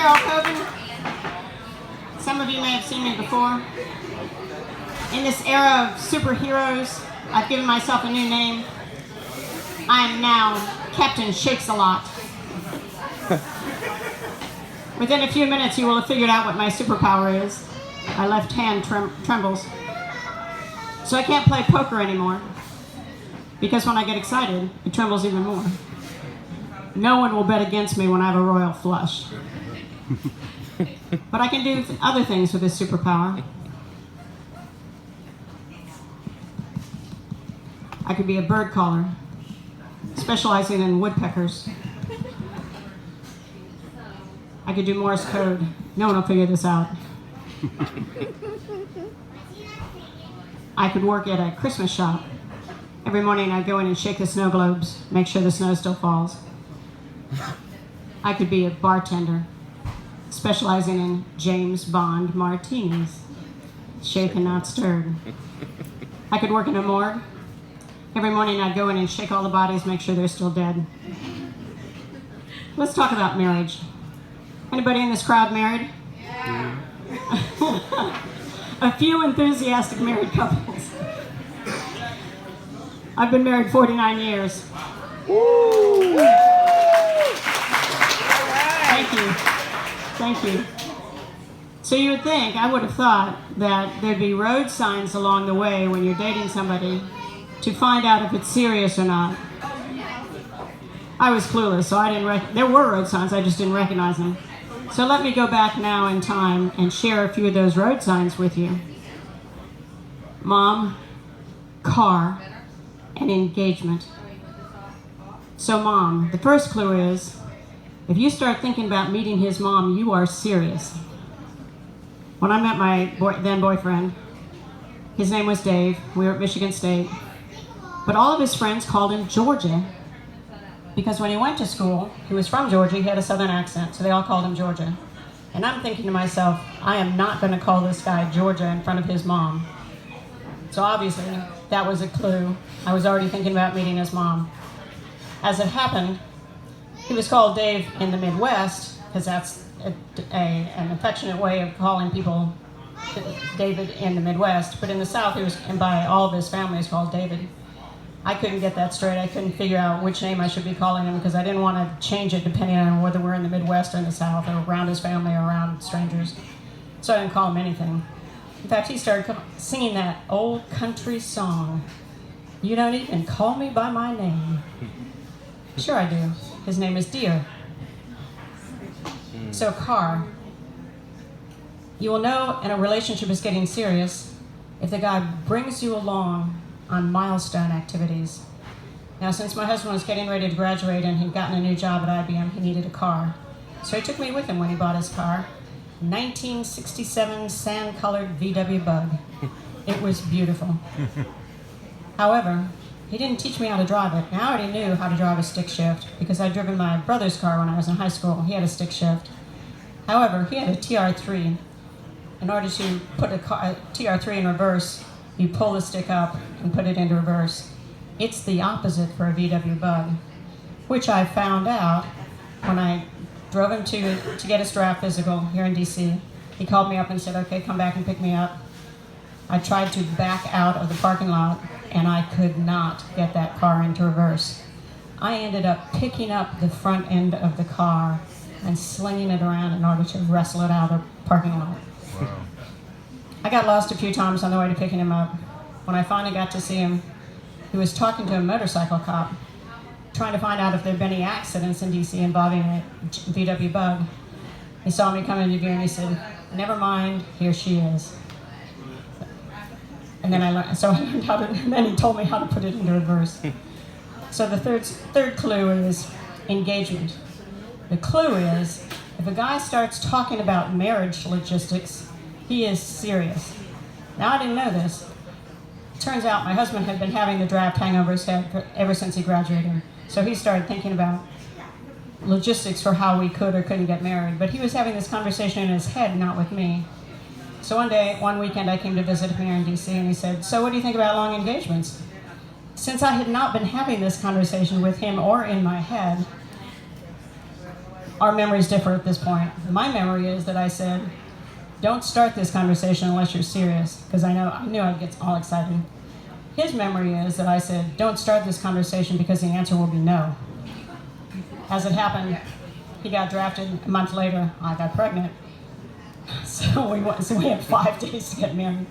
Carol Covin. Some of you may have seen me before. In this era of superheroes, I've given myself a new name. I am now Captain Shakes-a-Lot. Within a few minutes, you will have figured out what my superpower is. My left hand trembles. So I can't play poker anymore, because when I get excited, it trembles even more. No one will bet against me when I have a royal flush. But I can do other things with this superpower. I could be a bird caller, specializing in woodpeckers. I could do Morse code. No one will figure this out. I could work at a Christmas shop. Every morning I'd go in and shake the snow globes, make sure the snow still falls. I could be a bartender, specializing in James Bond martinis, shaken, not stirred. I could work in a morgue. Every morning I'd go in and shake all the bodies, make sure they're still dead. Let's talk about marriage. Anybody in this crowd married? Yeah. A few enthusiastic married couples. I've been married 49 years. Woo! Thank you. Thank you. So you would think, I would have thought, that there'd be road signs along the way when you're dating somebody to find out if it's serious or not. I was clueless, so I didn't there were road signs, I just didn't recognize them. So let me go back now in time and share a few of those road signs with you. Mom, car, and engagement. So Mom, the first clue is, if you start thinking about meeting his mom, you are serious. When I met my then boyfriend, his name was Dave. We were at Michigan State. But all of his friends called him Georgia, because when he went to school, he was from Georgia, he had a southern accent, so they all called him Georgia. And I'm thinking to myself, I am not going to call this guy Georgia in front of his mom. So obviously, that was a clue. I was already thinking about meeting his mom. As it happened, he was called Dave in the Midwest, because that's an affectionate way of calling people David in the Midwest. But in the South, he was, and by all of his family, is called David. I couldn't get that straight. I couldn't figure out which name I should be calling him, because I didn't want to change it depending on whether we're in the Midwest or in the South, or around his family or around strangers. So I didn't call him anything. In fact, he started singing that old country song, "You Don't Even Call Me By My Name." Sure I do. His name is Deer. So car. You will know in a relationship is getting serious if the guy brings you along on milestone activities. Now, since my husband was getting ready to graduate and he'd gotten a new job at IBM, he needed a car. So he took me with him when he bought his car. 1967 sand-colored VW Bug. It was beautiful. However, he didn't teach me how to drive it. Now I already knew how to drive a stick shift because I'd driven my brother's car when I was in high school. He had a stick shift. However, he had a TR3. In order to put a TR3 in reverse, you pull the stick up and put it into reverse. It's the opposite for a VW Bug, which I found out when I drove him to get his draft physical here in DC. He called me up and said, okay, come back and pick me up. I tried to back out of the parking lot, and I could not get that car into reverse. I ended up picking up the front end of the car and slinging it around in order to wrestle it out of the parking lot. Wow. I got lost a few times on the way to picking him up. When I finally got to see him, he was talking to a motorcycle cop, trying to find out if there had been any accidents in DC involving a VW Bug. He saw me come into view and he said, never mind, here she is. And then I learned how to, and then he told me how to put it into reverse. So the third clue is engagement. The clue is, if a guy starts talking about marriage logistics, he is serious. Now I didn't know this. Turns out my husband had been having the draft hang over his head ever since he graduated. So he started thinking about logistics for how we could or couldn't get married. But he was having this conversation in his head, not with me. So one weekend I came to visit him here in DC and he said, so what do you think about long engagements? Since I had not been having this conversation with him or in my head, our memories differ at this point. My memory is that I said, don't start this conversation unless you're serious, because I knew I'd get all excited. His memory is that I said, don't start this conversation because the answer will be no. As it happened, he got drafted. A month later, I got pregnant. So we had 5 days to get married.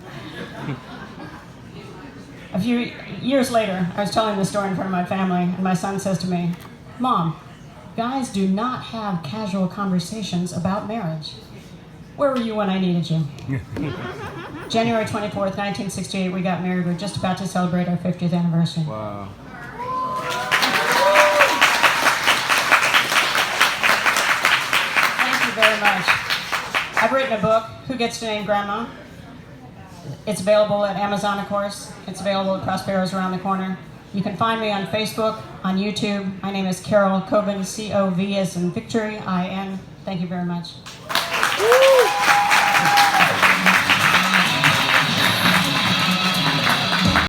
A few years later, I was telling this story in front of my family, and my son says to me, Mom, guys do not have casual conversations about marriage. Where were you when I needed you? January 24th, 1968, we got married. We're just about to celebrate our 50th anniversary. Wow. Thank you very much. I've written a book, Who Gets to Name Grandma? It's available at Amazon, of course. It's available at Prospero's around the corner. You can find me on Facebook, on YouTube. My name is Carol Covin, C-O-V as in victory, I-N. Thank you very much.